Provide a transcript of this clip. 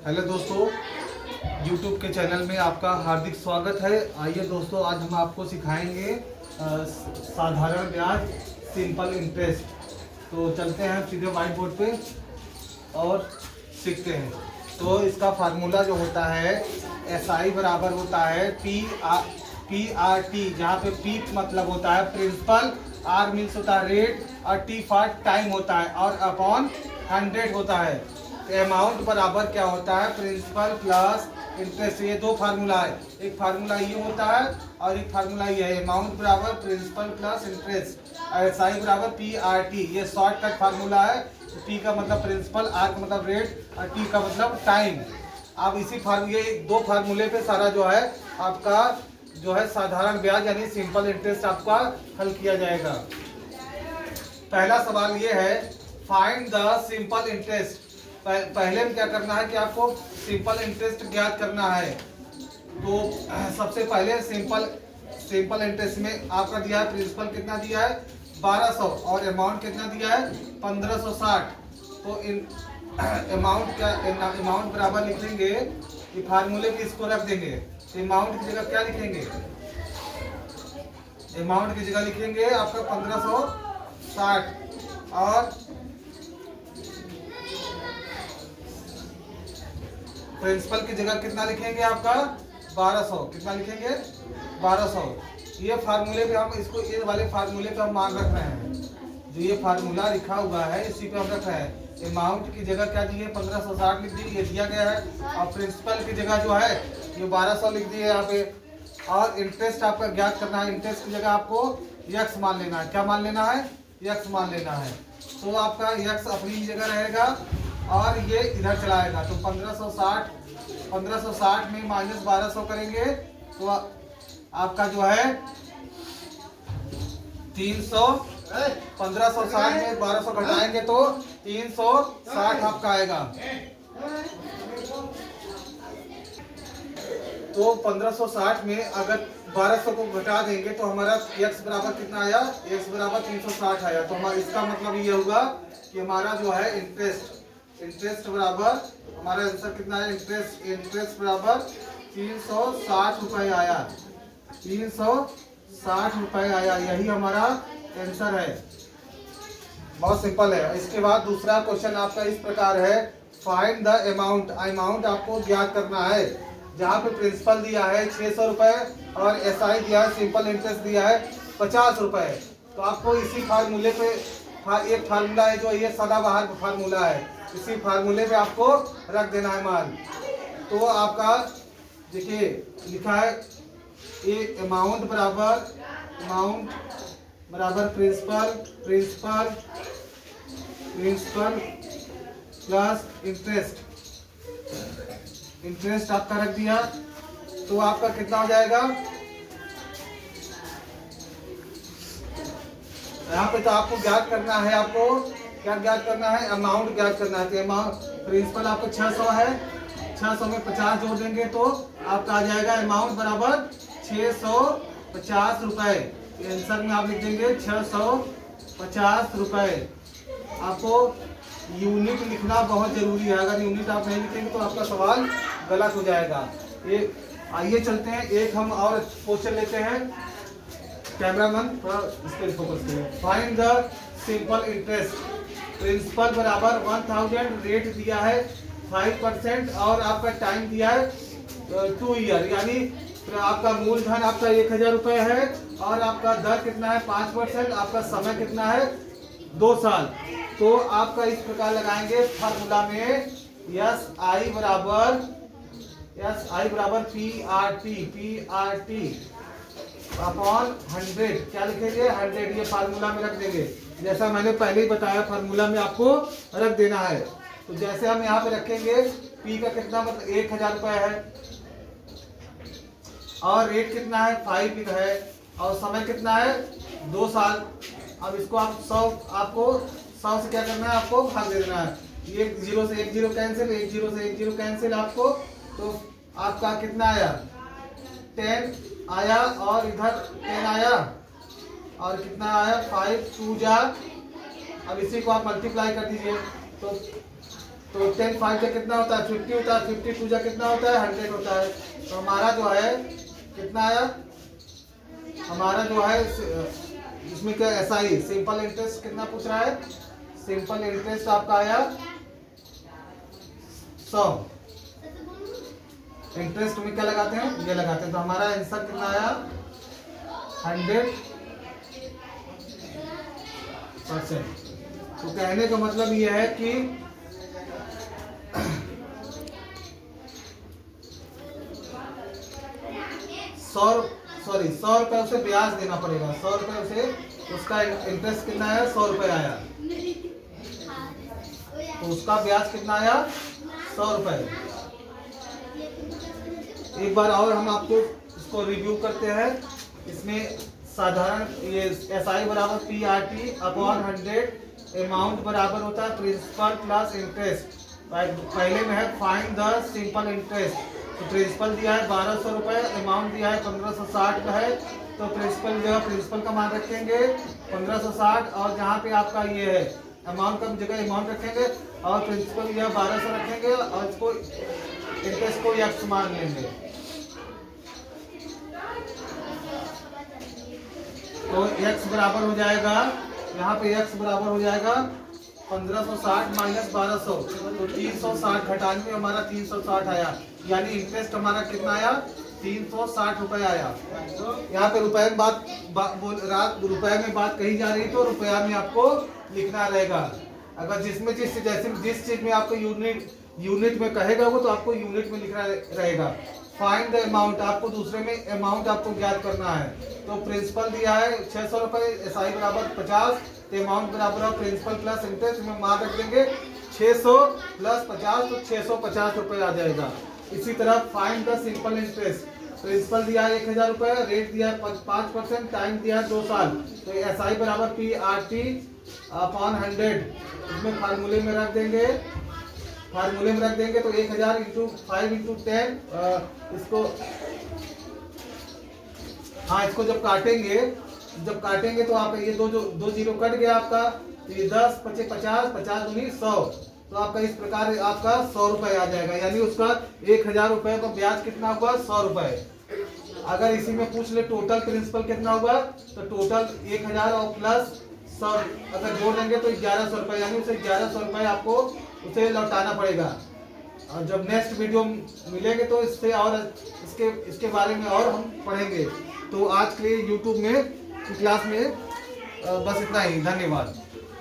Hello दोस्तों, YouTube के channel में आपका हार्दिक स्वागत है। आइए दोस्तों, आज हम आपको सिखाएंगे साधारण ब्याज सिंपल इंटरेस्ट। तो चलते हैं सीधे व्हाइट बोर्ड पे और सीखते हैं। तो इसका फार्मूला जो होता है SI बराबर होता है PRT, जहाँ पे P मतलब होता है प्रिंसिपल, R मीन्स होता है रेट और T फॉर टाइम होता है और अपॉन 100 होता है। अमाउंट बराबर क्या होता है प्रिंसिपल प्लस इंटरेस्ट। ये दो फार्मूला है, एक फार्मूला ये होता है और एक फार्मूला ये है। अमाउंट बराबर प्रिंसिपल प्लस इंटरेस्ट, SI बराबर PRT। ये शॉर्टकट फार्मूला है। P का मतलब प्रिंसिपल, R का मतलब रेट और T का मतलब टाइम। अब इसी फार्मूले, दो फार्मूले पे सारा जो है आपका जो है साधारण ब्याज यानी सिंपल इंटरेस्ट आपका हल किया जाएगा। पहला सवाल ये है, फाइंड द सिंपल इंटरेस्ट। पहले में क्या करना है कि आपको सिंपल इंटरेस्ट ज्ञात करना है। तो सबसे पहले सिंपल इंटरेस्ट में आपका दिया है प्रिंसिपल कितना दिया है 1200 और अमाउंट कितना दिया है 1560। तो इन अमाउंट बराबर लिखेंगे कि फार्मूले में इसको रख देंगे। तो अमाउंट की जगह क्या लिखेंगे, अमाउंट की जगह लिखेंगे आपका 1560 और प्रिंसिपल की जगह कितना लिखेंगे आपका 1200। कितना लिखेंगे 1200। ये फार्मूले पे हम इसको, ये वाले फार्मूले पे हम मान रख रहे हैं। जो ये फार्मूला लिखा हुआ है इसी पे हम रख रहे हैं। अमाउंट की जगह क्या दी है 1560 लिख दी, ये दिया गया है। और प्रिंसिपल की जगह जो है ये 1200 लिख दी है यहाँ पे। और इंटरेस्ट आपका ज्ञात करना है। इंटरेस्ट की जगह आपको यक्स मान लेना है। क्या मान लेना है, यक्स मान लेना है। तो आपका यक्स अपनी जगह रहेगा और ये इधर चलाएगा। तो 1560 में माइनस 1200 करेंगे तो आपका जो है 300। 1560 में 1200 घटाएंगे तो 360 आपका आएगा। तो 1560 में अगर 1200 को घटा देंगे तो हमारा x बराबर कितना आया, x बराबर 360 आया। तो हमारा इसका मतलब ये होगा कि हमारा जो है इंटरेस्ट बराबर, हमारा आंसर कितना है, इंटरेस्ट बराबर 360 रुपये आया। 360 रुपये आया, यही हमारा आंसर है। बहुत सिंपल है। इसके बाद दूसरा क्वेश्चन आपका इस प्रकार है, फाइंड द अमाउंट। अमाउंट आपको ज्ञात करना है। जहाँ पे प्रिंसिपल दिया है 600 रुपये और SI दिया है, सिंपल इंटरेस्ट दिया है 50 रुपये। तो आपको इसी फार्मूले पे, एक फार्मूला है जो ये सदाबहार फार्मूला है, इसी फार्मूले पे आपको रख देना है मान। तो आपका देखिए लिखा है ये अमाउंट बराबर प्रिंसिपल प्लस इंटरेस्ट आपका रख दिया। तो आपका कितना हो जाएगा, यहाँ पे तो आपको ज्ञात करना है, आपको क्या ज्ञात करना है, अमाउंट ज्ञात करना है। अमाउंट प्रिंसिपल आपको 600 है, 600 में 50 जोड़ देंगे तो आपका आ जाएगा अमाउंट बराबर 650 रुपये। आंसर में आप लिख देंगे 650 रुपये। आपको यूनिट लिखना बहुत जरूरी है। अगर यूनिट आप नहीं लिखेंगे तो आपका सवाल गलत हो जाएगा। ये आइए चलते हैं, एक हम और क्वेश्चन लेते हैं। कैमरामैन थोड़ा इस पर फोकस करें। Find the simple interest. Principal बराबर 1000, रेट दिया है 5% और आपका टाइम दिया है 2 ईयर, यानी आपका मूलधन आपका 1000 रुपये है और आपका दर कितना है 5%, आपका समय कितना है 2 साल। तो आपका इस प्रकार लगाएंगे फार्मूला में SI बराबर PRT अपॉन 100। क्या लिखेंगे 100, ये फार्मूला में रख देंगे। जैसा मैंने पहले ही बताया फार्मूला में आपको रख देना है। तो जैसे हम यहाँ पे रखेंगे, P का कितना मतलब 1000 रुपये है और रेट कितना है 5 है और समय कितना है 2 साल। अब इसको आप 100 से क्या करना है, आपको भाग दे देना है। ये 0 से 1 0 कैंसिल, 1 0 से 1 0 कैंसिल आपको। तो आपका कितना आया 10 आया और इधर 10 आया और कितना आया 5 2 जा। अब इसी को आप मल्टीप्लाई कर दीजिए तो तो 10 5 जा कितना होता है 50 होता है, 52 जा कितना होता है 100 होता है। तो हमारा जो है कितना आया, हमारा जो है इसमें क्या SI सिंपल इंटरेस्ट कितना पूछ रहा है, सिंपल इंटरेस्ट आपका आया 100। इंटरेस्ट में क्या लगाते हैं, ये लगाते हैं। तो हमारा आंसर कितना आया 100%। तो कहने का मतलब ये है कि 100 रुपये उसे ब्याज देना पड़ेगा, 100 रुपये उसे, उसका इंटरेस्ट कितना आया 100 रुपये आया, तो उसका ब्याज कितना आया 100 रुपये। एक बार और हम आपको इसको रिव्यू करते हैं। इसमें साधारण ये SI बराबर PRT अपॉन 100, अमाउंट बराबर होता है प्रिंसिपल प्लस इंटरेस्ट। पहले में है फाइंड द सिंपल इंटरेस्ट। तो प्रिंसिपल दिया है 1200 रुपये, अमाउंट दिया है 1560 का है। तो प्रिंसिपल जगह प्रिंसिपल का मान रखेंगे 1560, और जहाँ पे आपका ये है अमाउंट का जगह अमाउंट रखेंगे, और प्रिंसिपल यह 1200 रखेंगे, और इसको इंटरेस्ट को x मान लेंगे। तो x बराबर हो जाएगा, यहाँ पे x बराबर हो जाएगा 1560 माइनस 1200, तो 360 घटाने में हमारा 360 आया, यानी इंटरेस्ट हमारा कितना आया 360 रुपये आया। यहाँ पे रुपए में रुपए में बात कही जा रही, तो रुपया में आपको लिखना रहेगा। अगर जिसमें जिस चीज में आपको यूनिट में कहेगा वो, तो आपको यूनिट में लिखना रहेगा। फाइंड द अमाउंट, आपको दूसरे में अमाउंट आपको ज्ञात करना है। तो प्रिंसिपल दिया है 600 रुपये, SI बराबर 50, तो अमाउंट बराबर है प्रिंसिपल प्लस इंटरेस्ट में मान रख देंगे 600 प्लस 50, तो 650 रुपये आ जाएगा। इसी तरह find the simple interest, principal दिया है 1000 रुपये, रेट दिया है 5%, टाइम दिया है 2 साल। तो SI बराबर PRT अपॉन 100, इसमें फार्मूले में रख देंगे, तो 1000 इंटू 5 इंटू 10, इसको इसको जब काटेंगे तो आप ये दो जीरो कट गया आपका, ये 10 25 50 50 दूनी 100, तो आपका इस प्रकार आपका 100 रुपये आ जाएगा, यानी उसका 1000 रुपये का ब्याज कितना होगा 100 रुपये। अगर इसी में पूछ ले टोटल प्रिंसिपल कितना होगा, तो टोटल 1000 और प्लस 100 अगर जोड़ देंगे तो 1100 रुपये, यानी उसे 1100 रुपये आपको उसे लौटाना पड़ेगा। और जब नेक्स्ट वीडियो मिलेंगे तो इससे और इसके बारे में और हम पढ़ेंगे। तो आज के लिए यूट्यूब में क्लास में बस इतना ही, धन्यवाद।